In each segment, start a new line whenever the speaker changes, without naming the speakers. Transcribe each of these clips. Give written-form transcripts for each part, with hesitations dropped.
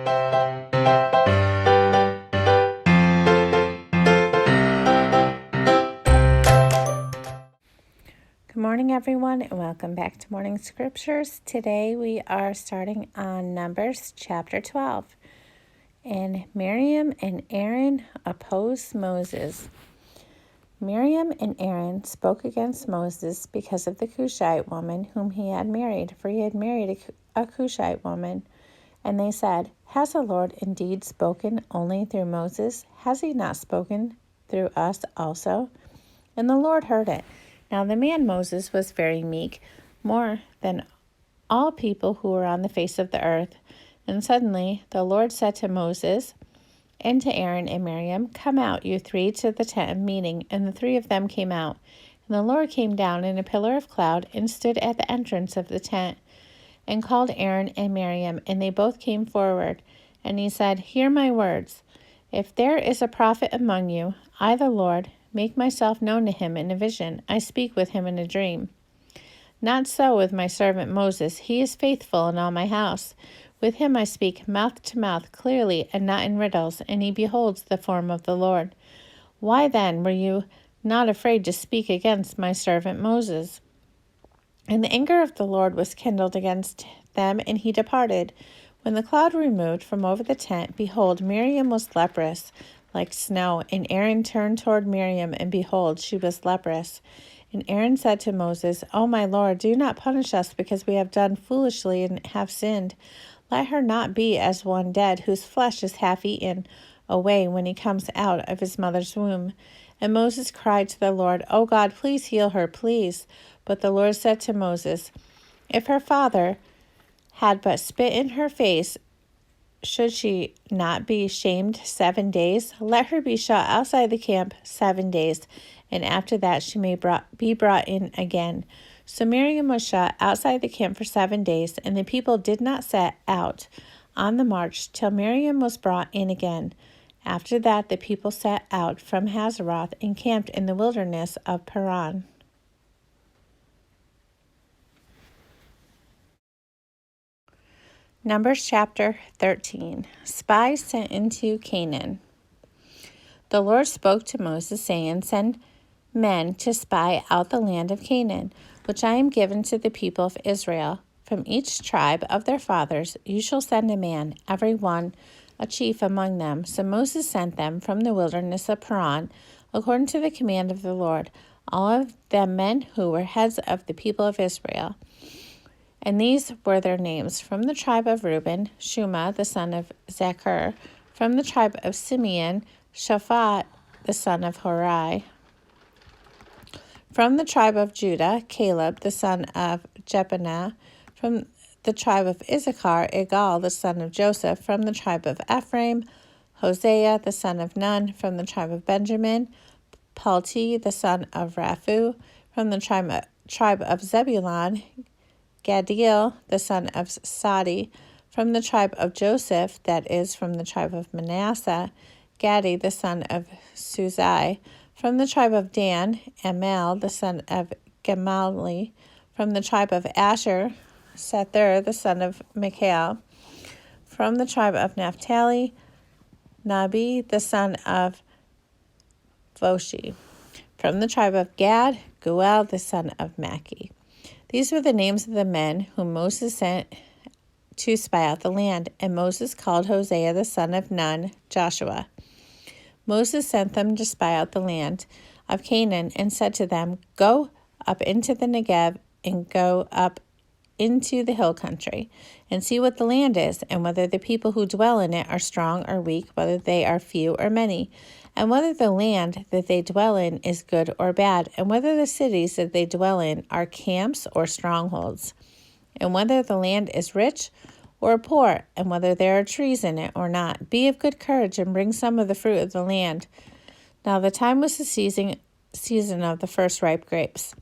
Good morning, everyone, and welcome back to Morning Scriptures. Today we are starting on Numbers chapter 12. And Miriam and Aaron oppose Moses. Miriam and Aaron spoke against Moses because of the Cushite woman whom he had married, for he had married a Cushite woman. And they said, "Has the Lord indeed spoken only through Moses? Has he not spoken through us also?" And the Lord heard it. Now the man Moses was very meek, more than all people who were on the face of the earth. And suddenly the Lord said to Moses and to Aaron and Miriam, "Come out, you three, to the tent of meeting." And the three of them came out. And the Lord came down in a pillar of cloud and stood at the entrance of the tent and called Aaron and Miriam, and they both came forward. And he said, "Hear my words. If there is a prophet among you, I, the Lord, make myself known to him in a vision. I speak with him in a dream. Not so with my servant Moses. He is faithful in all my house. With him I speak mouth to mouth clearly and not in riddles, and he beholds the form of the Lord. Why then were you not afraid to speak against my servant Moses?" And the anger of the Lord was kindled against them, and he departed. When the cloud removed from over the tent, behold, Miriam was leprous, like snow. And Aaron turned toward Miriam, and behold, she was leprous. And Aaron said to Moses, "O my Lord, do not punish us because we have done foolishly and have sinned. Let her not be as one dead, whose flesh is half eaten away when he comes out of his mother's womb." And Moses cried to the Lord, "O God, please heal her, please." But the Lord said to Moses, "If her father had but spit in her face, should she not be shamed 7 days? Let her be shut outside the camp 7 days, and after that she may be brought in again." So Miriam was shut outside the camp for 7 days, and the people did not set out on the march till Miriam was brought in again. After that the people set out from Hazeroth and camped in the wilderness of Paran. Numbers chapter 13. Spies sent into Canaan. The Lord spoke to Moses, saying, "Send men to spy out the land of Canaan, which I am given to the people of Israel. From each tribe of their fathers you shall send a man, every one a chief among them." So Moses sent them from the wilderness of Paran, according to the command of the Lord, all of them men who were heads of the people of Israel. And these were their names: from the tribe of Reuben, Shuma the son of Zachar; from the tribe of Simeon, Shaphat the son of Hori; from the tribe of Judah, Caleb the son of Jephunneh; from the tribe of Issachar, Igal the son of Joseph; from the tribe of Ephraim, Hosea the son of Nun; from the tribe of Benjamin, Palti the son of Raphu; from the tribe of Zebulun, Gadiel the son of Sadi; from the tribe of Joseph, that is, from the tribe of Manasseh, Gadi the son of Suzai; from the tribe of Dan, Amal the son of Gamali; from the tribe of Asher, Sethur the son of Michael; from the tribe of Naphtali, Nabi the son of Voshi; from the tribe of Gad, Guel the son of Maki. These were the names of the men whom Moses sent to spy out the land. And Moses called Hosea the son of Nun, Joshua. Moses sent them to spy out the land of Canaan and said to them, "Go up into the Negev and go up into the hill country and see what the land is, and whether the people who dwell in it are strong or weak, whether they are few or many, and whether the land that they dwell in is good or bad, and whether the cities that they dwell in are camps or strongholds, and whether the land is rich or poor, and whether there are trees in it or not. Be of good courage and bring some of the fruit of the land." Now the time was the season of the first ripe grapes.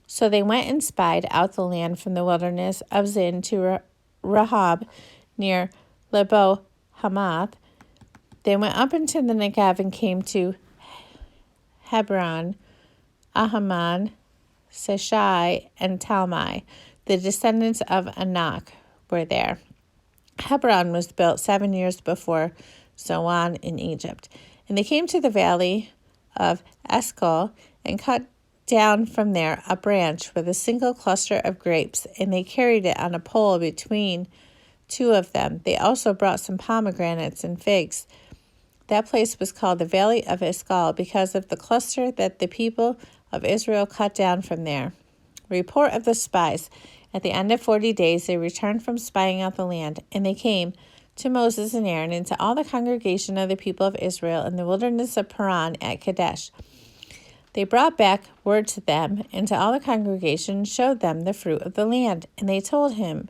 So they went and spied out the land from the wilderness of Zin to Rahab near Lebo Hamath. They went up into the Negev and came to Hebron, Ahaman, Seshai, and Talmai. The descendants of Anak were there. Hebron was built 7 years before Zoan in Egypt. And they came to the valley of Eshcol and cut down from there a branch with a single cluster of grapes, and they carried it on a pole between two of them. They also brought some pomegranates and figs. That place was called the Valley of Eshcol because of the cluster that the people of Israel cut down from there. Report of the spies. At the end of 40 days, they returned from spying out the land, and they came to Moses and Aaron and to all the congregation of the people of Israel in the wilderness of Paran at Kadesh. They brought back word to them and to all the congregation and showed them the fruit of the land. And they told him,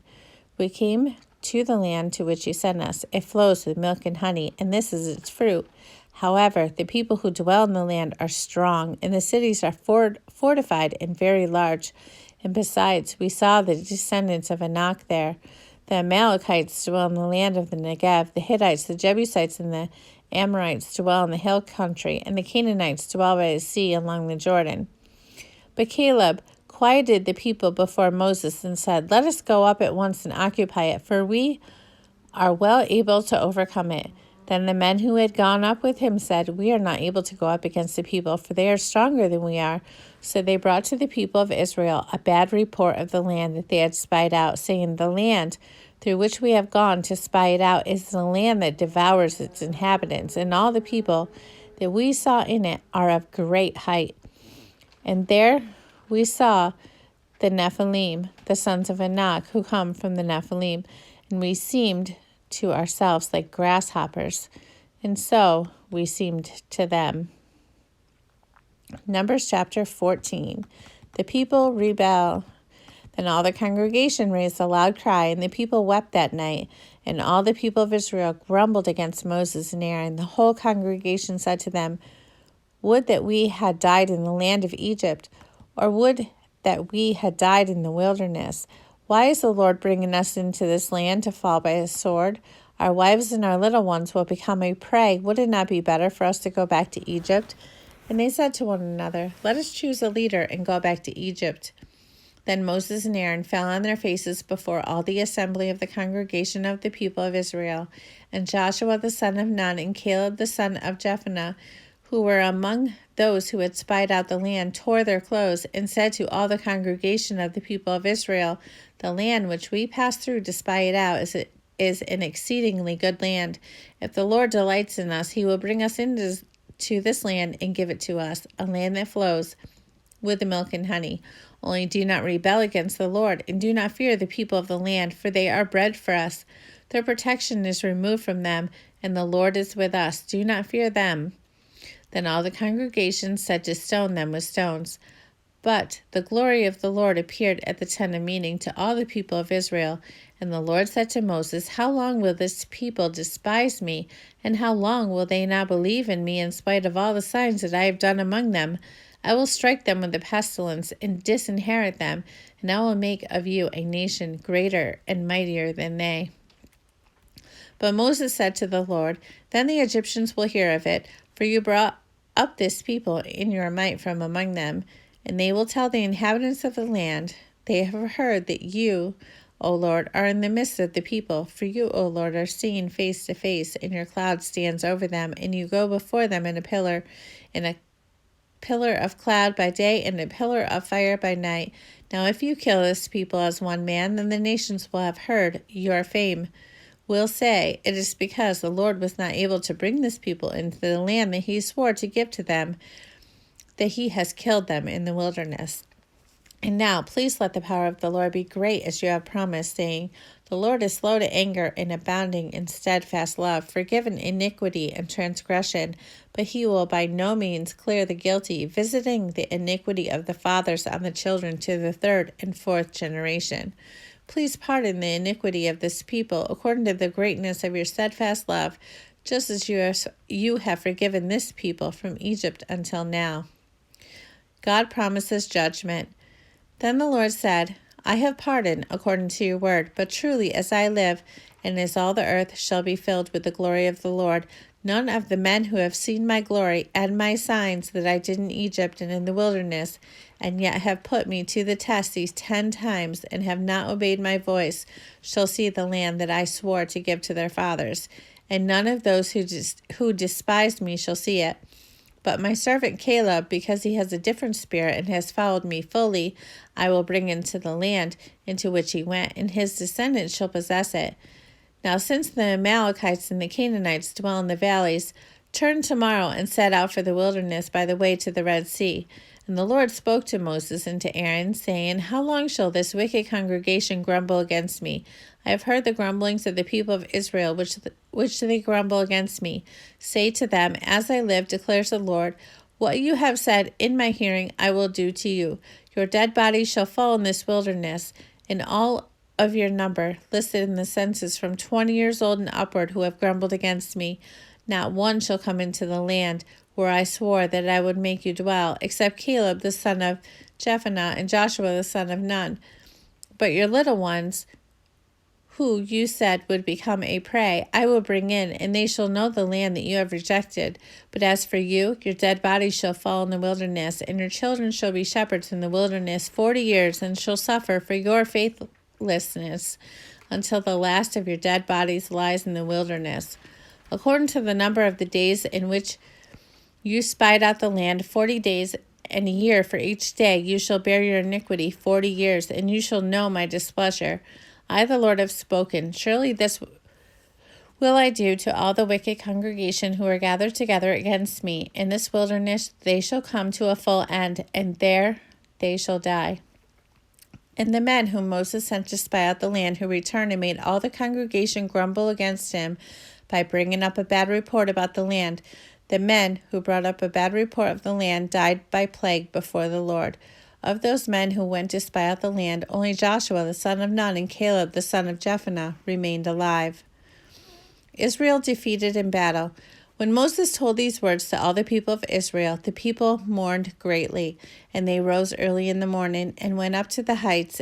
we came to the land to which you sent us. It flows with milk and honey, and this is its fruit. However, the people who dwell in the land are strong, and the cities are fortified and very large. And besides, we saw the descendants of Anak there. The Amalekites dwell in the land of the Negev. The Hittites, the Jebusites, and the Amorites dwell in the hill country, and the Canaanites dwell by the sea along the Jordan. But Caleb quieted the people before Moses and said, let us go up at once and occupy it, for we are well able to overcome it. Then the men who had gone up with him said, we are not able to go up against the people, for they are stronger than we are. So they brought to the people of Israel a bad report of the land that they had spied out, saying, the land through which we have gone to spy it out is the land that devours its inhabitants, and all the people that we saw in it are of great height. And there we saw the Nephilim, the sons of Anak, who come from the Nephilim, and we seemed to ourselves like grasshoppers, and so we seemed to them. Numbers chapter 14. The people rebel. Then all the congregation raised a loud cry, and the people wept that night. And all the people of Israel grumbled against Moses and Aaron. The whole congregation said to them, would that we had died in the land of Egypt, or would that we had died in the wilderness. Why is the Lord bringing us into this land to fall by a sword? Our wives and our little ones will become a prey. Would it not be better for us to go back to Egypt? And they said to one another, let us choose a leader and go back to Egypt. Then Moses and Aaron fell on their faces before all the assembly of the congregation of the people of Israel. And Joshua the son of Nun and Caleb the son of Jephunneh, who were among those who had spied out the land, tore their clothes and said to all the congregation of the people of Israel, the land which we passed through to spy it out is an exceedingly good land. If the Lord delights in us, he will bring us into this land and give it to us, a land that flows with the milk and honey. Only do not rebel against the Lord, and do not fear the people of the land, for they are bread for us. Their protection is removed from them, and the Lord is with us. Do not fear them. Then all the congregation said to stone them with stones. But the glory of the Lord appeared at the tent of meeting to all the people of Israel. And the Lord said to Moses, how long will this people despise me? And how long will they not believe in me in spite of all the signs that I have done among them? I will strike them with the pestilence and disinherit them, and I will make of you a nation greater and mightier than they. But Moses said to the Lord, then the Egyptians will hear of it, for you brought up this people in your might from among them. And they will tell the inhabitants of the land, they have heard that you, O Lord, are in the midst of the people. For you, O Lord, are seen face to face, and your cloud stands over them, and you go before them in a pillar of cloud by day and a pillar of fire by night. Now if you kill this people as one man, then the nations will have heard your fame. Will say, it is because the Lord was not able to bring this people into the land that he swore to give to them, that he has killed them in the wilderness. And now, please let the power of the Lord be great as you have promised, saying, the Lord is slow to anger and abounding in steadfast love, forgiving iniquity and transgression, but he will by no means clear the guilty, visiting the iniquity of the fathers on the children to the third and fourth generation. Please pardon the iniquity of this people according to the greatness of your steadfast love, just as you have forgiven this people from Egypt until now. God promises judgment. Then the Lord said, I have pardoned according to your word, but truly as I live, and as all the earth shall be filled with the glory of the Lord, None of the men who have seen my glory and my signs that I did in Egypt and in the wilderness, and yet have put me to the test these 10 times, and have not obeyed my voice, shall see the land that I swore to give to their fathers. And none of those who despised me shall see it. But my servant Caleb, because he has a different spirit and has followed me fully, I will bring into the land into which he went, and his descendants shall possess it. Now since the Amalekites and the Canaanites dwell in the valleys, turn tomorrow and set out for the wilderness by the way to the Red Sea. And the Lord spoke to Moses and to Aaron, saying, How long shall this wicked congregation grumble against me? I have heard the grumblings of the people of Israel, which they grumble against me. Say to them, As I live, declares the Lord, what you have said in my hearing I will do to you. Your dead bodies shall fall in this wilderness, and all of your number, listed in the census from 20 years old and upward, who have grumbled against me. Not one shall come into the land where I swore that I would make you dwell, except Caleb the son of Jephunneh and Joshua the son of Nun. But your little ones, who you said would become a prey, I will bring in, and they shall know the land that you have rejected. But as for you, your dead bodies shall fall in the wilderness, and your children shall be shepherds in the wilderness 40 years, and shall suffer for your faithlessness until the last of your dead bodies lies in the wilderness. According to the number of the days in which you spied out the land, 40 days and a year for each day, you shall bear your iniquity 40 years, and you shall know my displeasure. I, the Lord, have spoken. Surely this will I do to all the wicked congregation who are gathered together against me. In this wilderness they shall come to a full end, and there they shall die. And the men whom Moses sent to spy out the land, who returned and made all the congregation grumble against him by bringing up a bad report about the land, the men who brought up a bad report of the land died by plague before the Lord. Of those men who went to spy out the land, only Joshua the son of Nun and Caleb the son of Jephunneh remained alive. Israel defeated in battle. When Moses told these words to all the people of Israel, the people mourned greatly, and they rose early in the morning and went up to the heights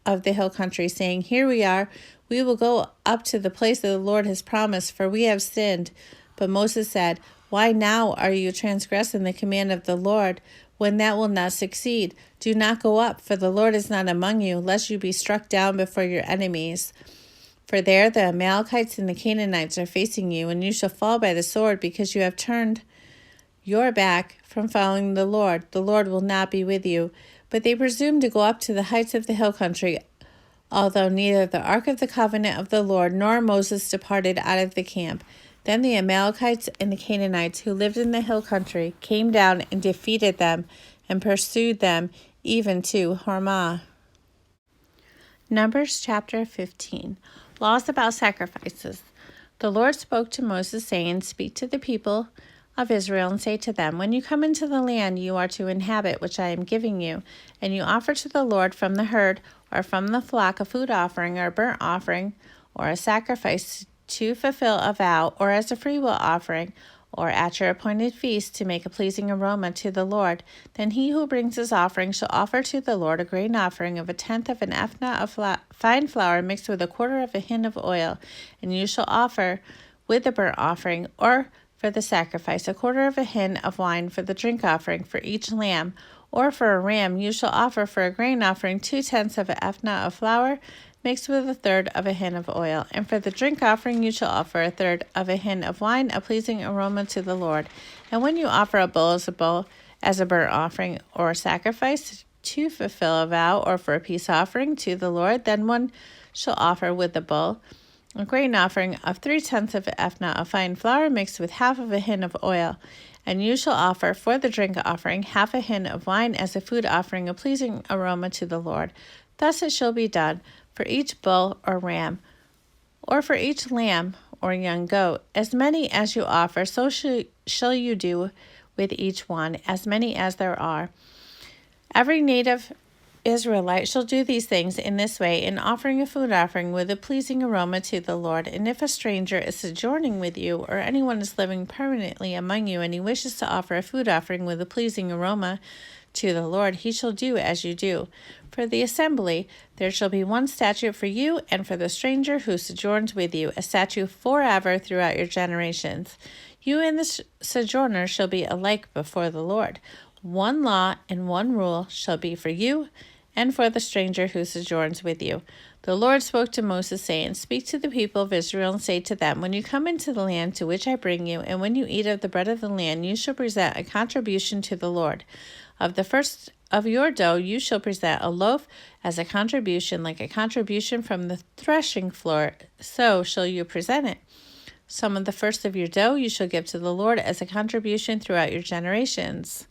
of the hill country, saying, Here we are, we will go up to the place that the Lord has promised, for we have sinned. But Moses said, Why now are you transgressing the command of the Lord, when that will not succeed? Do not go up, for the Lord is not among you, lest you be struck down before your enemies. For there the Amalekites and the Canaanites are facing you, and you shall fall by the sword, because you have turned your back from following the Lord. The Lord will not be with you. But they presumed to go up to the heights of the hill country, although neither the ark of the covenant of the Lord nor Moses departed out of the camp. Then the Amalekites and the Canaanites who lived in the hill country came down and defeated them and pursued them even to Hormah. Numbers chapter 15. Laws about sacrifices. The Lord spoke to Moses, saying, Speak to the people of Israel and say to them, When you come into the land you are to inhabit, which I am giving you, and you offer to the Lord from the herd or from the flock a food offering or a burnt offering or a sacrifice to fulfill a vow, or as a freewill offering, or at your appointed feast to make a pleasing aroma to the Lord, then he who brings his offering shall offer to the Lord a grain offering of 1/10 of an ephah of fine flour mixed with 1/4 of a hin of oil. And you shall offer with the burnt offering, or for the sacrifice, 1/4 of a hin of wine for the drink offering for each lamb, or for a ram you shall offer for a grain offering 2/10 of an ephah of flour mixed with 1/3 of a hin of oil. And for the drink offering you shall offer 1/3 of a hin of wine, a pleasing aroma to the Lord. And when you offer a bull as a burnt offering or a sacrifice to fulfill a vow, or for a peace offering to the Lord, then one shall offer with the bull a grain offering of 3/10 of an ephah of fine flour mixed with 1/2 of a hin of oil. And you shall offer for the drink offering 1/2 a hin of wine as a food offering, a pleasing aroma to the Lord. Thus it shall be done for each bull or ram, or for each lamb or young goat. As many as you offer, so shall you do with each one, as many as there are. Every native Israelite shall do these things in this way, in offering a food offering with a pleasing aroma to the Lord. And if a stranger is sojourning with you, or anyone is living permanently among you, and he wishes to offer a food offering with a pleasing aroma to the Lord, he shall do as you do. For the assembly, there shall be one statute for you and for the stranger who sojourns with you, a statute forever throughout your generations. You and the sojourner shall be alike before the Lord. One law and one rule shall be for you and for the stranger who sojourns with you. The Lord spoke to Moses, saying, Speak to the people of Israel and say to them, When you come into the land to which I bring you, and when you eat of the bread of the land, you shall present a contribution to the Lord. Of the first of your dough you shall present a loaf as a contribution, like a contribution from the threshing floor, so shall you present it. Some of the first of your dough you shall give to the Lord as a contribution throughout your generations.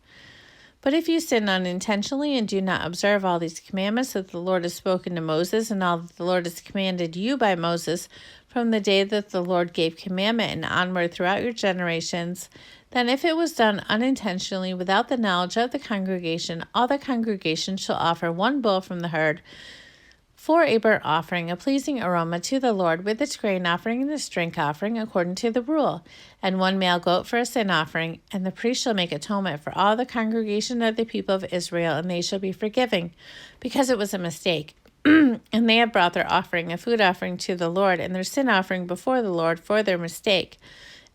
But if you sin unintentionally and do not observe all these commandments that the Lord has spoken to Moses, and all that the Lord has commanded you by Moses, from the day that the Lord gave commandment and onward throughout your generations, then if it was done unintentionally without the knowledge of the congregation, all the congregation shall offer one bull from the herd for a burnt offering, a pleasing aroma to the Lord, with its grain offering and its drink offering, according to the rule, and one male goat for a sin offering. And the priest shall make atonement for all the congregation of the people of Israel, and they shall be forgiven, because it was a mistake. And they have brought their offering, a food offering to the Lord, and their sin offering before the Lord for their mistake.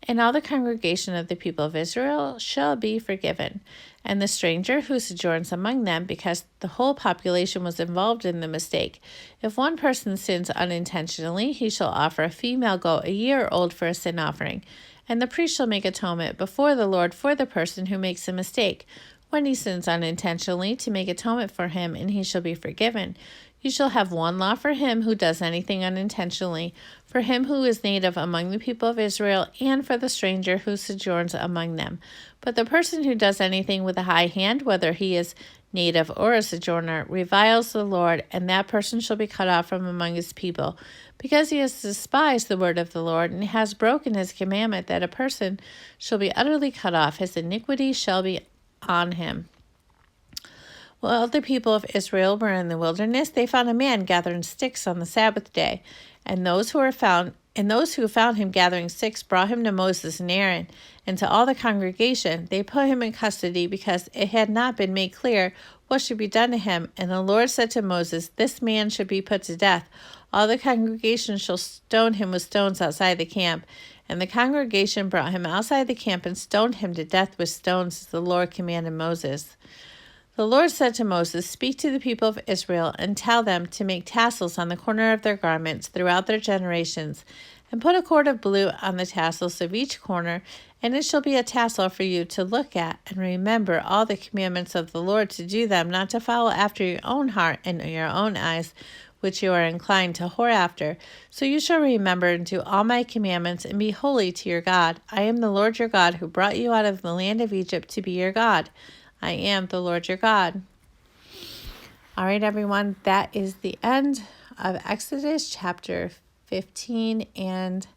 And all the congregation of the people of Israel shall be forgiven, and the stranger who sojourns among them, because the whole population was involved in the mistake. If one person sins unintentionally, he shall offer a female goat a year old for a sin offering, and the priest shall make atonement before the Lord for the person who makes a mistake, when he sins unintentionally, to make atonement for him, and he shall be forgiven. You shall have one law for him who does anything unintentionally, for him who is native among the people of Israel, and for the stranger who sojourns among them. But the person who does anything with a high hand, whether he is native or a sojourner, reviles the Lord, and that person shall be cut off from among his people, because he has despised the word of the Lord, and has broken his commandment, that a person shall be utterly cut off. His iniquity shall be on him. While the people of Israel were in the wilderness, they found a man gathering sticks on the Sabbath day, and those who found him gathering sticks brought him to Moses and Aaron, and to all the congregation. They put him in custody, because it had not been made clear what should be done to him. And the Lord said to Moses, This man should be put to death. All the congregation shall stone him with stones outside the camp. And the congregation brought him outside the camp and stoned him to death with stones, as the Lord commanded Moses. The Lord said to Moses, Speak to the people of Israel, and tell them to make tassels on the corner of their garments throughout their generations, and put a cord of blue on the tassels of each corner, and it shall be a tassel for you to look at, and remember all the commandments of the Lord, to do them, not to follow after your own heart and your own eyes, which you are inclined to whore after. So you shall remember and do all my commandments, and be holy to your God. I am the Lord your God, who brought you out of the land of Egypt to be your God. I am the Lord your God. All right, everyone, that is the end of Exodus chapter 15, and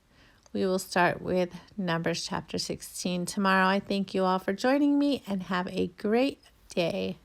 we will start with Numbers chapter 16 tomorrow. I thank you all for joining me, and have a great day.